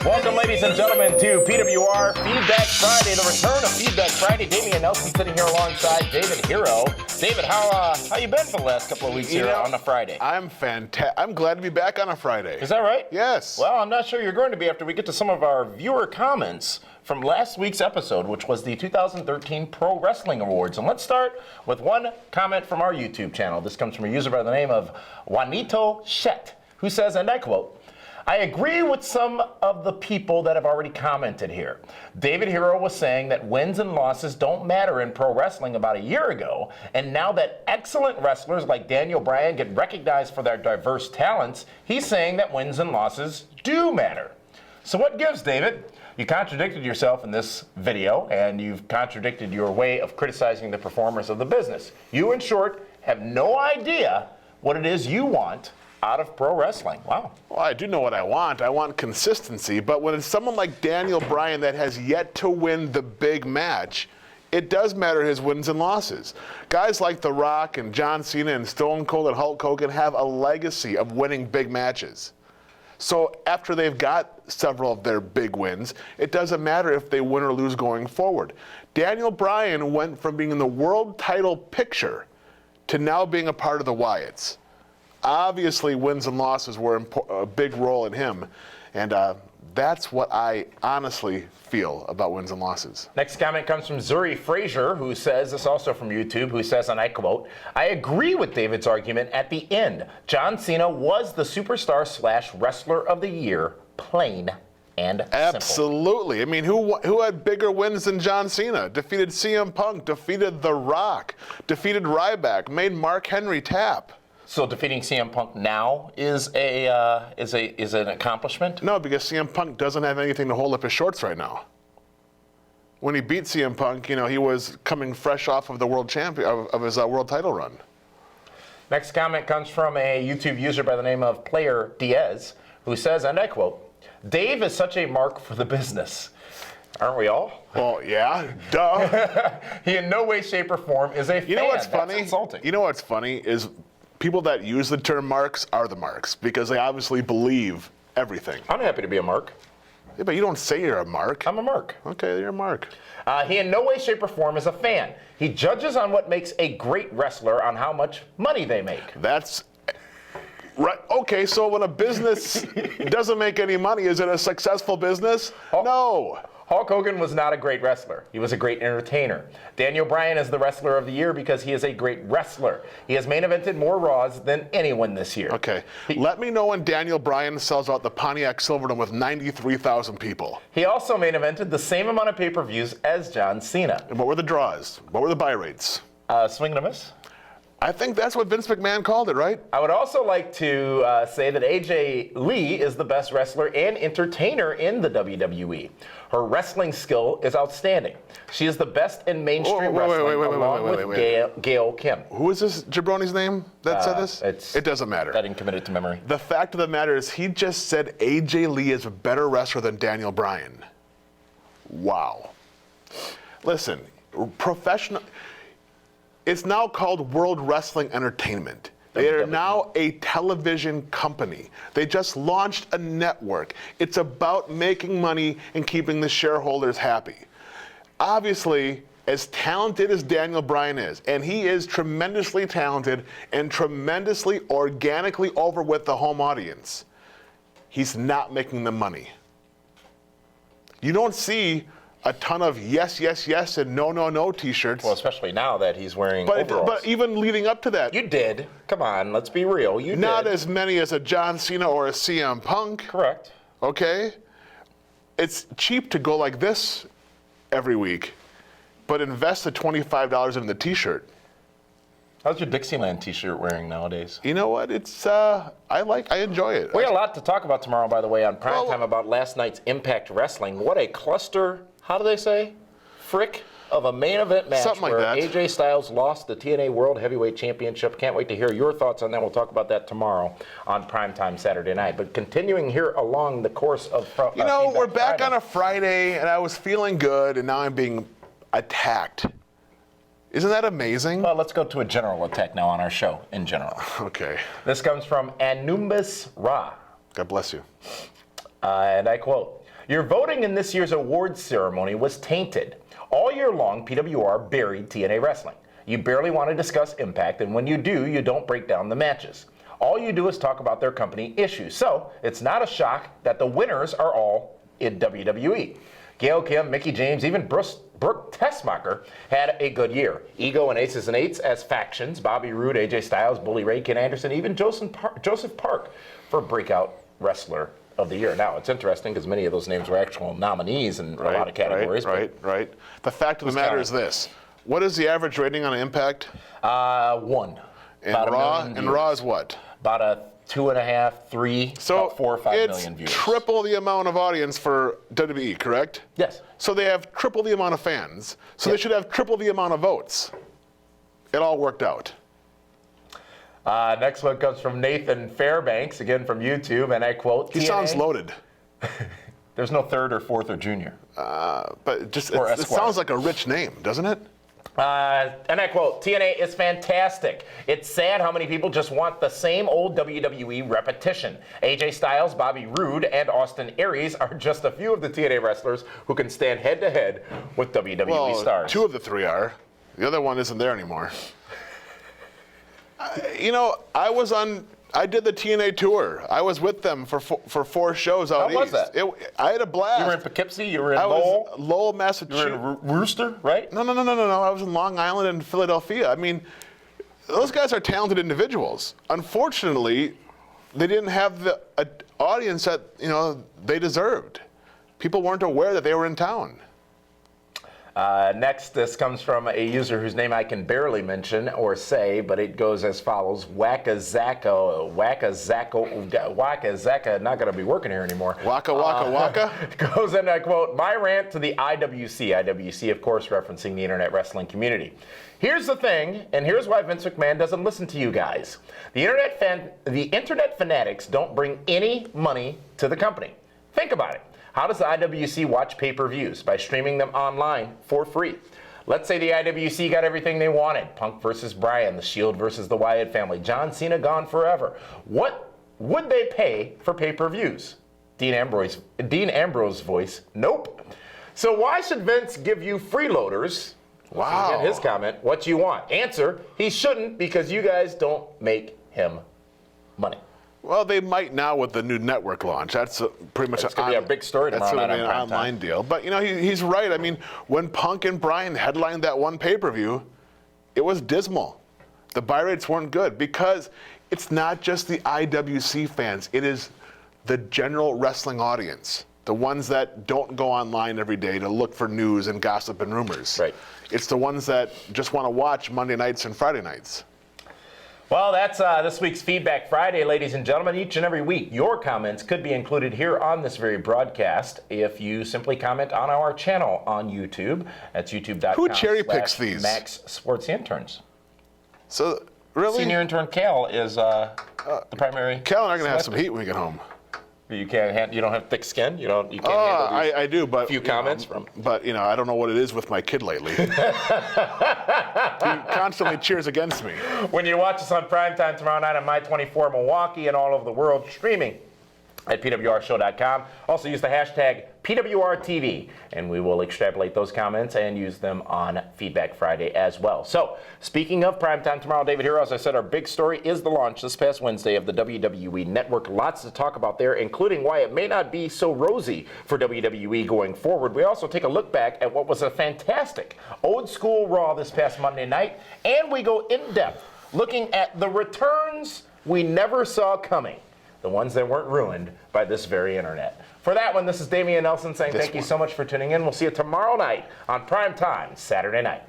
Welcome, ladies and gentlemen, to PWR Feedback Friday, the return of Feedback Friday. Damian Nelson sitting here alongside David Hero. David, how you been for the last couple of weeks here on a Friday? I'm fantastic. I'm glad to be back on a Friday. Is that right? Yes. Well, I'm not sure you're going to be after we get to some of our viewer comments from last week's episode, which was the 2013 Pro Wrestling Awards. And let's start with one comment from our YouTube channel. This comes from a user by the name of Juanito Shet, who says, and I quote, I agree with some of the people that have already commented here. David Hero was saying that wins and losses don't matter in pro wrestling about a year ago, and now that excellent wrestlers like Daniel Bryan get recognized for their diverse talents, he's saying that wins and losses do matter. So what gives, David? You contradicted yourself in this video, and you've contradicted your way of criticizing the performers of the business. You, in short, have no idea what it is you want out of pro wrestling. Wow. Well, I do know what I want. I want consistency. But when it's someone like Daniel Bryan that has yet to win the big match, it does matter his wins and losses. Guys like The Rock and John Cena and Stone Cold and Hulk Hogan have a legacy of winning big matches. So after they've got several of their big wins, it doesn't matter if they win or lose going forward. Daniel Bryan went from being in the world title picture to now being a part of the Wyatts. Obviously, wins and losses were a big role in him, and that's what I honestly feel about wins and losses. Next comment comes from Zuri Frazier, who says, this also from YouTube, who says, and I quote, I agree with David's argument at the end. John Cena was the superstar / wrestler of the year, plain and simple. Absolutely. I mean, who had bigger wins than John Cena? Defeated CM Punk, defeated The Rock, defeated Ryback, made Mark Henry tap. So defeating CM Punk now is an accomplishment? No, because CM Punk doesn't have anything to hold up his shorts right now. When he beat CM Punk, you know, he was coming fresh off of the world champion of his world title run. Next comment comes from a YouTube user by the name of Player Diaz, who says, and I quote, Dave is such a mark for the business. Aren't we all? Well, yeah, duh. He in no way, shape, or form is a fan. You know what's funny? That's insulting. You know what's funny is people that use the term marks are the marks because they obviously believe everything. I'm happy to be a mark. Yeah, but you don't say you're a mark. I'm a mark. Okay, you're a mark. He in no way, shape, or form is a fan. He judges on what makes a great wrestler on how much money they make. That's right. Okay, so when a business doesn't make any money, is it a successful business? No. Hulk Hogan was not a great wrestler. He was a great entertainer. Daniel Bryan is the wrestler of the year because he is a great wrestler. He has main evented more Raws than anyone this year. Okay. Let me know when Daniel Bryan sells out the Pontiac Silverdome with 93,000 people. He also main evented the same amount of pay-per-views as John Cena. And what were the draws? What were the buy rates? Swing and a miss. I think that's what Vince McMahon called it, right? I would also like to say that AJ Lee is the best wrestler and entertainer in the WWE. Her wrestling skill is outstanding. She is the best in mainstream wrestling, along with Gail Kim. Who is this jabroni's name that said this? It doesn't matter. I didn't commit it to memory. The fact of the matter is he just said AJ Lee is a better wrestler than Daniel Bryan. Wow. Listen, professional... It's now called World Wrestling Entertainment. They are now a television company. They just launched a network. It's about making money and keeping the shareholders happy. Obviously, as talented as Daniel Bryan is, and he is tremendously talented and tremendously organically over with the home audience, he's not making the money. You don't see a ton of yes, yes, yes, and no, no, no t-shirts. Well, especially now that he's wearing overalls. But even leading up to that. You did. Come on, let's be real. You not did. As many as a John Cena or a CM Punk. Correct. Okay? It's cheap to go like this every week, but invest the $25 in the t-shirt. How's your Dixieland t-shirt wearing nowadays? You know what? It's I enjoy it. We got a lot to talk about tomorrow, by the way, on Primetime about last night's Impact Wrestling. What a cluster, how do they say? Frick of a main event match Something like where that. AJ Styles lost the TNA World Heavyweight Championship. Can't wait to hear your thoughts on that. We'll talk about that tomorrow on Primetime Saturday night. But continuing here along the course of we're back on a Friday, and I was feeling good, and now I'm being attacked. Isn't that amazing? Well, let's go to a general attack now on our show in general. Okay. This comes from Anubis Ra. God bless you. And I quote, Your voting in this year's awards ceremony was tainted. All year long, PWR buried TNA Wrestling. You barely want to discuss Impact, and when you do, you don't break down the matches. All you do is talk about their company issues. So it's not a shock that the winners are all in WWE. Gail Kim, Mickie James, even Brooke Tessmacher had a good year. Ego and Aces and Eights as factions, Bobby Roode, AJ Styles, Bully Ray, Ken Anderson, even Joseph Park for Breakout Wrestler of the Year. Now, it's interesting because many of those names were actual nominees in a lot of categories. Right. The fact of the matter is this. What is the average rating on Impact? 1. And Raw is what? About a 2.5, 3, so about 4 or 5 million viewers. It's triple the amount of audience for WWE, correct? Yes. So they have triple the amount of fans. So they should have triple the amount of votes. It all worked out. Next one comes from Nathan Fairbanks, again from YouTube, and I quote, He sounds loaded. There's no third or fourth or junior. But just it sounds like a rich name, doesn't it? And I quote, TNA is fantastic. It's sad how many people just want the same old WWE repetition. AJ Styles, Bobby Roode, and Austin Aries are just a few of the TNA wrestlers who can stand head-to-head with WWE stars. 2 of the 3 are. The other one isn't there anymore. I did the TNA tour. I was with them for 4 shows out east. How was that? I had a blast. You were in Poughkeepsie? You were in Lowell? I was Lowell, Massachusetts. You were in Rooster, right? No. I was in Long Island and Philadelphia. I mean, those guys are talented individuals. Unfortunately, they didn't have the audience that they deserved. People weren't aware that they were in town. Next, this comes from a user whose name I can barely mention or say, but it goes as follows. Wacka-Zacka, not going to be working here anymore. Waka. Goes in, I quote, my rant to the IWC. IWC, of course, referencing the internet wrestling community. Here's the thing, and here's why Vince McMahon doesn't listen to you guys. The internet fanatics don't bring any money to the company. Think about it. How does the IWC watch pay-per-views? By streaming them online for free. Let's say the IWC got everything they wanted. Punk versus Bryan, The Shield versus the Wyatt family, John Cena gone forever. What would they pay for pay-per-views? Dean Ambrose voice, nope. So why should Vince give you freeloaders, wow, his comment, what you want? Answer, he shouldn't because you guys don't make him money. Well, they might now with the new network launch. That's pretty much going to be a big story tomorrow night on an online deal. But, he's right. I mean, when Punk and Bryan headlined that one pay-per-view, it was dismal. The buy rates weren't good because it's not just the IWC fans. It is the general wrestling audience, the ones that don't go online every day to look for news and gossip and rumors. Right. It's the ones that just want to watch Monday nights and Friday nights. Well, that's this week's Feedback Friday, ladies and gentlemen. Each and every week, your comments could be included here on this very broadcast if you simply comment on our channel on YouTube. That's youtube.com. Who cherry picks these? Max Sports Interns. So, really? Senior intern Cal is the primary. Cal and I are going to have some heat when we get home. You don't have thick skin. You can't handle I do, but few comments from. But I don't know what it is with my kid lately. He constantly cheers against me. When you watch us on primetime tomorrow night on My24 Milwaukee and all over the world, streaming at PWRshow.com. Also use the hashtag PWRTV, and we will extrapolate those comments and use them on Feedback Friday as well. So, speaking of primetime tomorrow, David Hero, as I said, our big story is the launch this past Wednesday of the WWE Network. Lots to talk about there, including why it may not be so rosy for WWE going forward. We also take a look back at what was a fantastic old-school Raw this past Monday night, and we go in-depth looking at the returns we never saw coming. The ones that weren't ruined by this very internet. For that one, this is Damian Nelson saying thank you so much for tuning in. We'll see you tomorrow night on Primetime Saturday night.